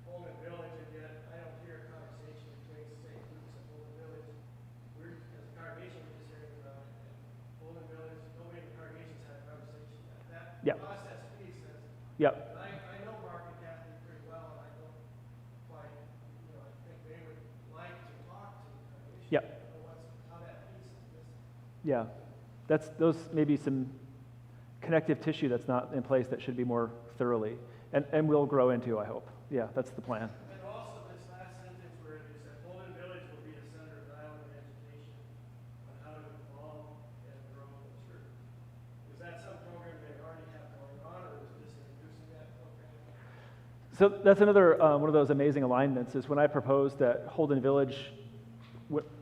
Holden Village, and yet I don't hear a conversation between St. Luke's and Holden Village. We're, as a congregation, we're just hearing about it. And Holden Village, nobody in the congregation's had a conversation. That process piece says, Yep. I know Mark and Kathy pretty well, and I don't quite, I think they would like to talk to the congregation. Yep. How that piece is missing. Yeah. Those may be some connective tissue that's not in place that should be more thoroughly. And will grow into, I hope. Yeah, that's the plan. And also this last sentence where it said Holden Village will be the center of dialogue and education on how to evolve and grow the church. Is that some program they already have going on, or is this introducing that program? So that's another one of those amazing alignments is when I proposed that Holden Village,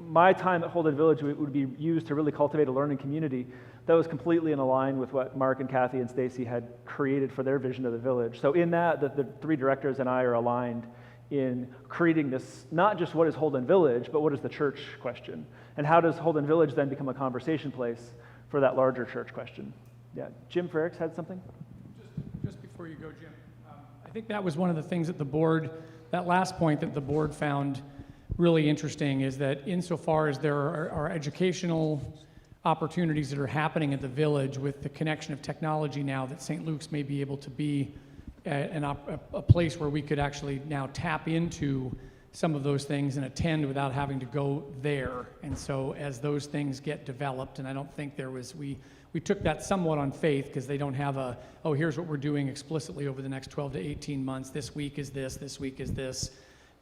my time at Holden Village would be used to really cultivate a learning community. That was completely in line with what Mark and Kathy and Stacy had created for their vision of the Village. So in that, the three directors and I are aligned in creating this, not just what is Holden Village, but what is the church question? And how does Holden Village then become a conversation place for that larger church question? Yeah, Jim Frericks had something? Just before you go, Jim, I think that was one of the things that the board, that last point that the board found really interesting is that insofar as there are educational opportunities that are happening at the Village with the connection of technology now, that St. Luke's may be able to be a place where we could actually now tap into some of those things and attend without having to go there. And so as those things get developed, and I don't think there was, we took that somewhat on faith because they don't have here's what we're doing explicitly over the next 12 to 18 months. This week is this week is this.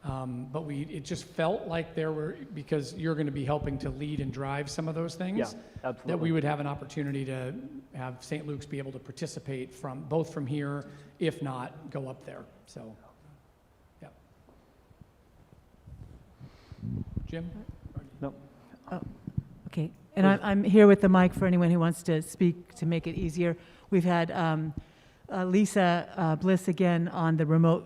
But it just felt like there were, because you're going to be helping to lead and drive some of those things, Yeah, absolutely. that we would have an opportunity to have St. Luke's be able to participate both from here, if not go up there. So, yeah. Jim? No. Okay, and I'm here with the mic for anyone who wants to speak to make it easier. We've had Lisa Bliss again on the remote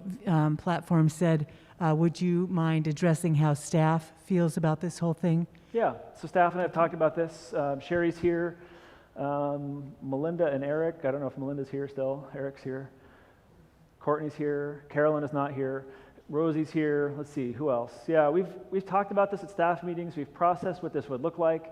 platform said, would you mind addressing how staff feels about this whole thing? Yeah, so staff and I have talked about this. Sherry's here. Melinda and Eric, I don't know if Melinda's here still. Eric's here. Courtney's here. Carolyn is not here. Rosie's here. Let's see, who else? Yeah, we've talked about this at staff meetings. We've processed what this would look like.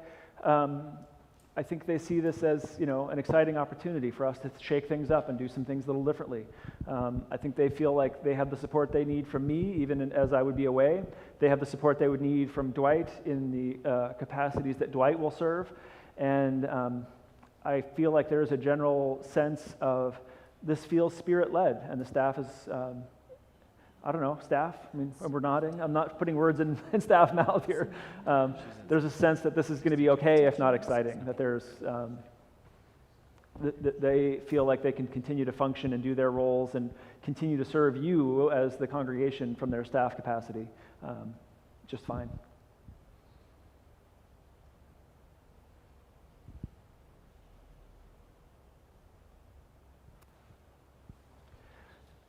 I think they see this as, an exciting opportunity for us to shake things up and do some things a little differently. I think they feel like they have the support they need from me, even as I would be away. They have the support they would need from Dwight in the capacities that Dwight will serve. And I feel like there is a general sense of this feels spirit-led, and the staff is, staff, we're nodding. I'm not putting words in staff mouth here. There's a sense that this is going to be okay, if not exciting, that there's, that they feel like they can continue to function and do their roles and continue to serve you as the congregation from their staff capacity just fine.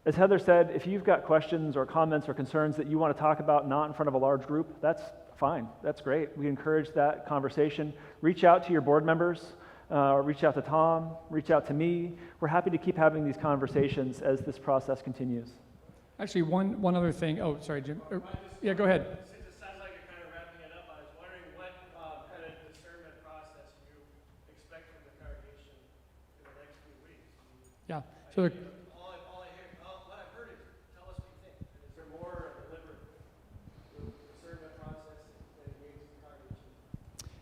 As Heather said, if you've got questions or comments or concerns that you want to talk about not in front of a large group, that's fine. That's great. We encourage that conversation. Reach out to your board members, reach out to Tom, reach out to me. We're happy to keep having these conversations as this process continues. Actually, one other thing. Oh, sorry, Jim. Yeah, go ahead. Since it sounds like you're kind of wrapping it up, I was wondering what kind of discernment process you expect from the congregation in the next few weeks. Yeah. So What I've heard is, tell us what you think. Is there more deliberate discernment process that engages the congregation?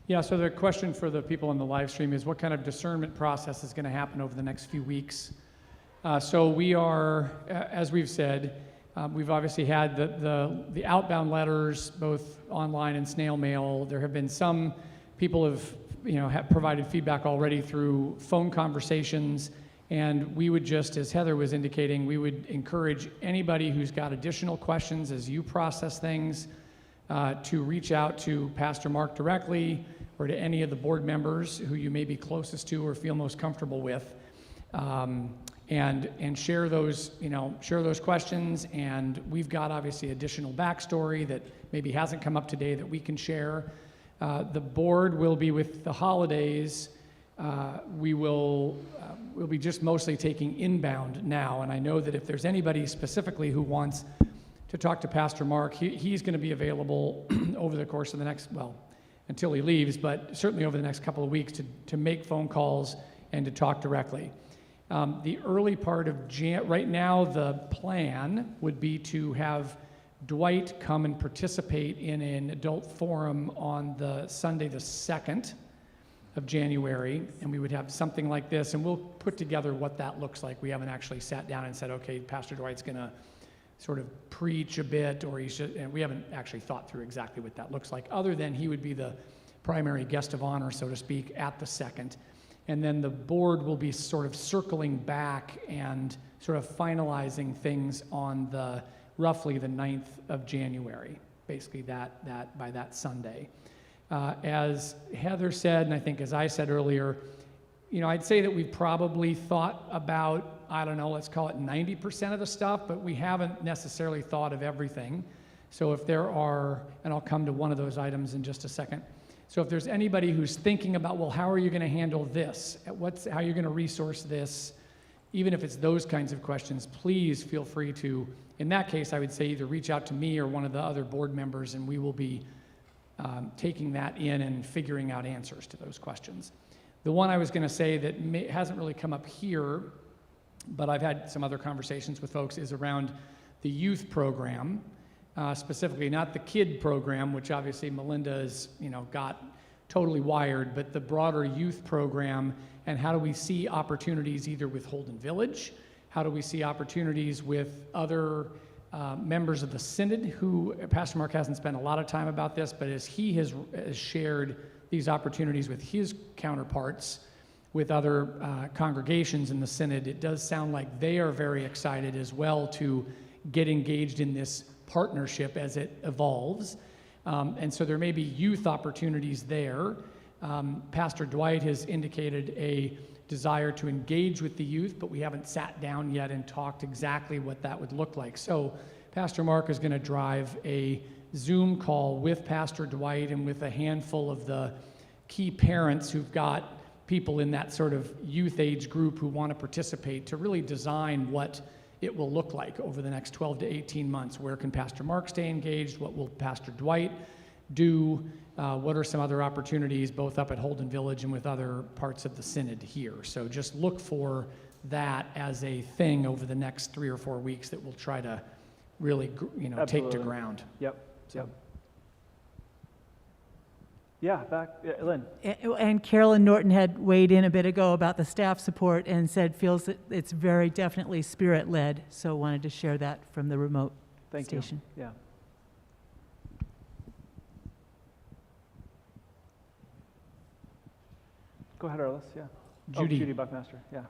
Yeah, so the question for the people on the live stream is what kind of discernment process is going to happen over the next few weeks? So we are, as we've said, we've obviously had the outbound letters, both online and snail mail. There have been some people have provided feedback already through phone conversations, and we would just, as Heather was indicating, we would encourage anybody who's got additional questions as you process things to reach out to Pastor Mark directly or to any of the board members who you may be closest to or feel most comfortable with. And share those questions, and we've got obviously additional backstory that maybe hasn't come up today that we can share. The board will be with the holidays. We'll be just mostly taking inbound now, and I know that if there's anybody specifically who wants to talk to Pastor Mark, he's going to be available over the course of the next, until he leaves, but certainly over the next couple of weeks to make phone calls and to talk directly. The early part of right now, the plan would be to have Dwight come and participate in an adult forum on the Sunday, the 2nd of January, and we would have something like this, and we'll put together what that looks like. We haven't actually sat down and said, okay, Pastor Dwight's going to sort of preach a bit, or and we haven't actually thought through exactly what that looks like, other than he would be the primary guest of honor, so to speak, at the 2nd. And then the board will be sort of circling back and sort of finalizing things on roughly the 9th of January, basically that by that Sunday. As Heather said, and I think as I said earlier, I'd say that we've probably thought about, let's call it 90% of the stuff, but we haven't necessarily thought of everything. So if there are, and I'll come to one of those items in just a second. So if there's anybody who's thinking about, how are you going to handle this? How are you going to resource this? Even if it's those kinds of questions, please feel free to, in that case, I would say either reach out to me or one of the other board members, and we will be taking that in and figuring out answers to those questions. The one I was going to say that hasn't really come up here, but I've had some other conversations with folks, is around the youth program. Specifically, not the kid program, which obviously Melinda's, got totally wired, but the broader youth program, and how do we see opportunities either with Holden Village, how do we see opportunities with other members of the Synod, who Pastor Mark hasn't spent a lot of time about this, but as he has shared these opportunities with his counterparts, with other congregations in the Synod, it does sound like they are very excited as well to get engaged in this partnership as it evolves. And so there may be youth opportunities there. Pastor Dwight has indicated a desire to engage with the youth, but we haven't sat down yet and talked exactly what that would look like. So Pastor Mark is going to drive a Zoom call with Pastor Dwight and with a handful of the key parents who've got people in that sort of youth age group who want to participate to really design what it will look like over the next 12 to 18 months. Where can Pastor Mark stay engaged? What will Pastor Dwight do? What are some other opportunities, both up at Holden Village and with other parts of the synod here? So just look for that as a thing over the next 3 or 4 weeks that we'll try to really, take to Absolutely. ground. Yep, So- yep. Yeah, Lynn. And Carolyn Norton had weighed in a bit ago about the staff support and said feels that it's very definitely spirit-led, so wanted to share that from the remote Thank station. you. Yeah. Go ahead, Arliss. Yeah. Judy. Judy Buckmaster. Yeah.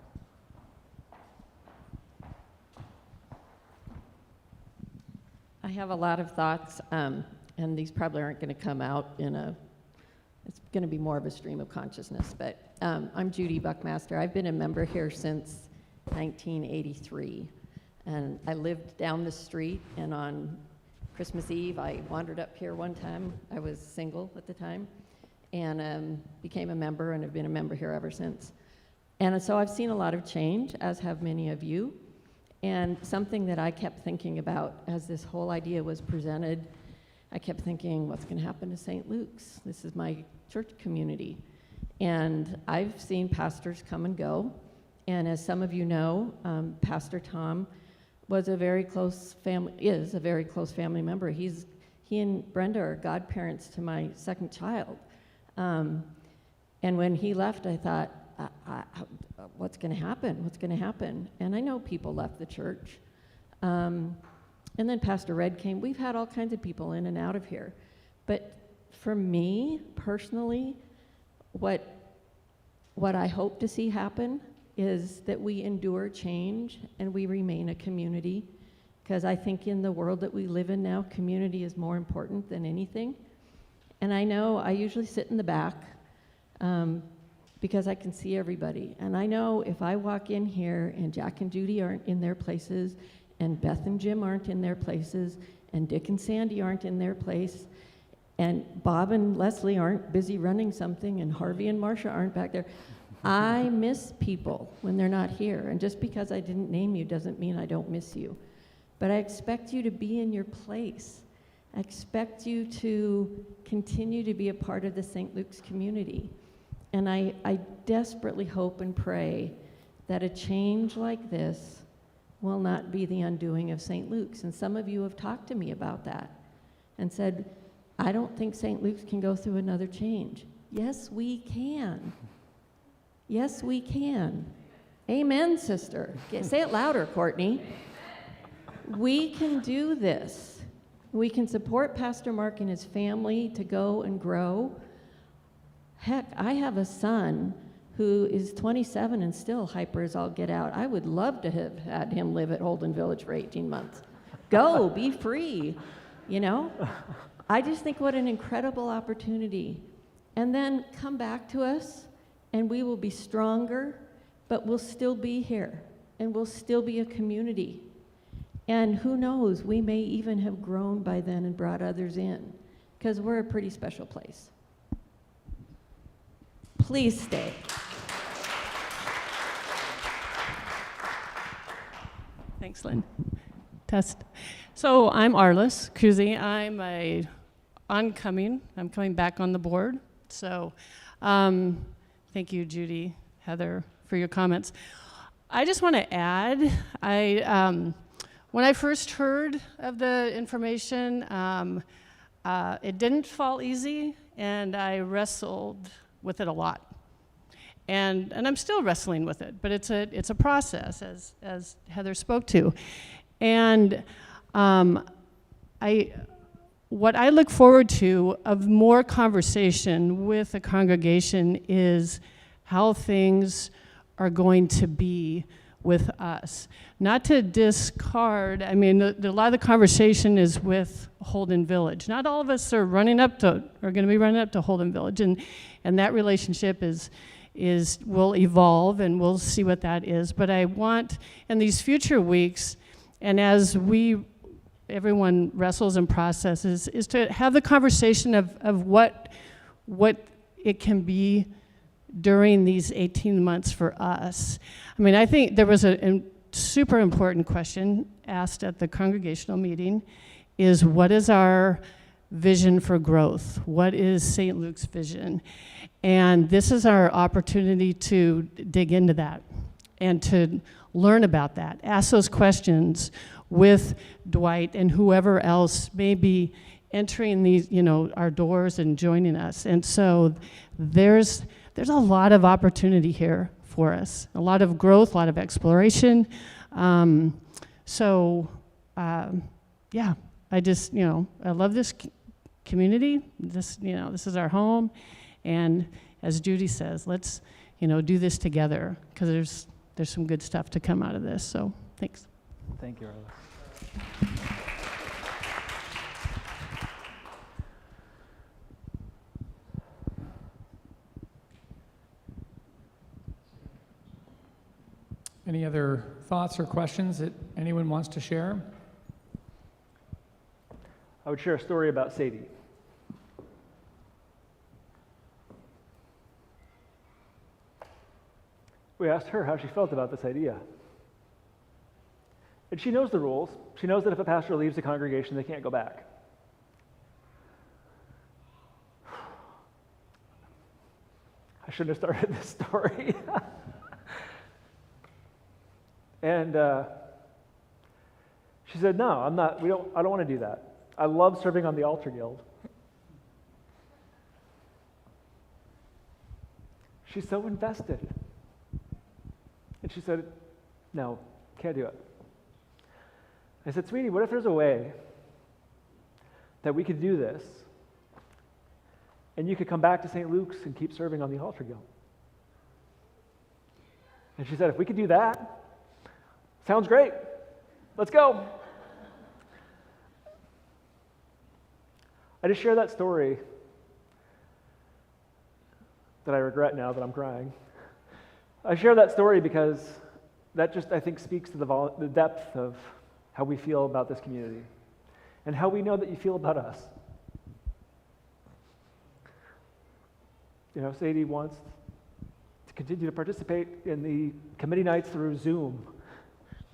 I have a lot of thoughts, and these probably aren't going to come out it's going to be more of a stream of consciousness, but I'm Judy Buckmaster. I've been a member here since 1983, and I lived down the street, and on Christmas Eve, I wandered up here one time. I was single at the time, and became a member, and have been a member here ever since. And so I've seen a lot of change, as have many of you. And something that I kept thinking about as this whole idea was presented, I kept thinking, what's going to happen to St. Luke's? This is my church community. And I've seen pastors come and go. And as some of you know, Pastor Tom is a very close family member. He and Brenda are godparents to my second child. And when he left, I thought, what's going to happen? What's going to happen? And I know people left the church. And then Pastor Red came. We've had all kinds of people in and out of here. But for me, personally, what I hope to see happen is that we endure change and we remain a community. Because I think in the world that we live in now, community is more important than anything. And I know I usually sit in the back because I can see everybody. And I know if I walk in here and Jack and Judy aren't in their places, and Beth and Jim aren't in their places, and Dick and Sandy aren't in their place, and Bob and Leslie aren't busy running something, and Harvey and Marcia aren't back there. I miss people when they're not here. And just because I didn't name you doesn't mean I don't miss you. But I expect you to be in your place. I expect you to continue to be a part of the St. Luke's community. And I desperately hope and pray that a change like this will not be the undoing of St. Luke's. And some of you have talked to me about that and said, I don't think St. Luke's can go through another change. Yes, we can. Yes, we can. Amen, sister. Say it louder, Courtney. We can do this. We can support Pastor Mark and his family to go and grow. Heck, I have a son who is 27 and still hyper as all get out. I would love to have had him live at Holden Village for 18 months. Go, be free, I just think what an incredible opportunity. And then come back to us, and we will be stronger, but we'll still be here, and we'll still be a community. And who knows, we may even have grown by then and brought others in, because we're a pretty special place. Please stay. Thanks, Lynn. Test. So I'm Arliss Kuzi. I'm coming back on the board. So thank you, Judy, Heather, for your comments. I just want to add, when I first heard of the information, it didn't fall easy, and I wrestled with it a lot. And I'm still wrestling with it, but it's a process, as Heather spoke to. And what I look forward to of more conversation with the congregation is how things are going to be with us. Not to discard, a lot of the conversation is with Holden Village. Not all of us are going to be running up to Holden Village, and that relationship will evolve, and we'll see what that is. But I want, in these future weeks, and as everyone wrestles and processes, is to have the conversation of what it can be during these 18 months for us. I think there was a super important question asked at the congregational meeting, is what is our vision for growth? What is St. Luke's vision? And this is our opportunity to dig into that and to learn about that. Ask those questions with Dwight and whoever else may be entering these, our doors and joining us. And so there's a lot of opportunity here for us, a lot of growth, a lot of exploration. I just, I love this community. This is our home. And as Judy says, let's, do this together, because there's some good stuff to come out of this. So thanks. Thank you, Arliss. Any other thoughts or questions that anyone wants to share? I would share a story about Sadie. We asked her how she felt about this idea. And she knows the rules. She knows that if a pastor leaves the congregation, they can't go back. I shouldn't have started this story. And she said, "No, I'm not. I don't want to do that. I love serving on the altar guild." She's so invested. And she said, "No, can't do it." I said, "Sweetie, what if there's a way that we could do this and you could come back to St. Luke's and keep serving on the altar guild?" And she said, "If we could do that, sounds great. Let's go." I just share that story that I regret now that I'm crying. I share that story because that just, I think, speaks to the depth of how we feel about this community and how we know that you feel about us. Sadie wants to continue to participate in the committee nights through Zoom.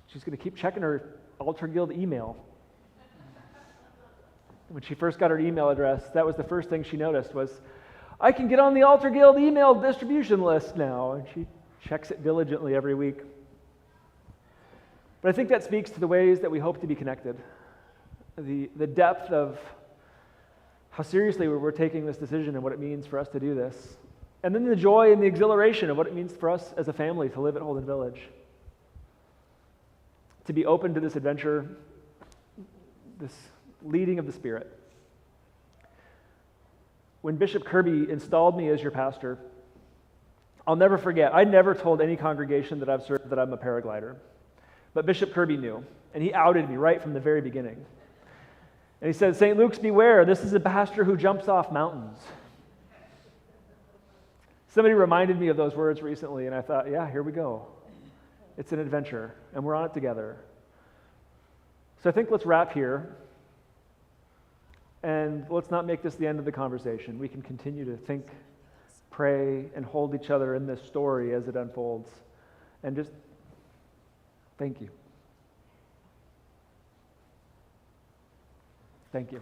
She's going to keep checking her Altar Guild email. When she first got her email address, that was the first thing she noticed was, I can get on the Altar Guild email distribution list now. And she checks it diligently every week. But I think that speaks to the ways that we hope to be connected. The depth of how seriously we're taking this decision and what it means for us to do this. And then the joy and the exhilaration of what it means for us as a family to live at Holden Village. To be open to this adventure, this leading of the Spirit. When Bishop Kirby installed me as your pastor, I'll never forget, I never told any congregation that I've served that I'm a paraglider. But Bishop Kirby knew, and he outed me right from the very beginning. And he said, "St. Luke's, beware, this is a pastor who jumps off mountains." Somebody reminded me of those words recently, and I thought, yeah, here we go. It's an adventure, and we're on it together. So I think let's wrap here, and let's not make this the end of the conversation. We can continue to think, pray, and hold each other in this story as it unfolds. And just thank you. Thank you.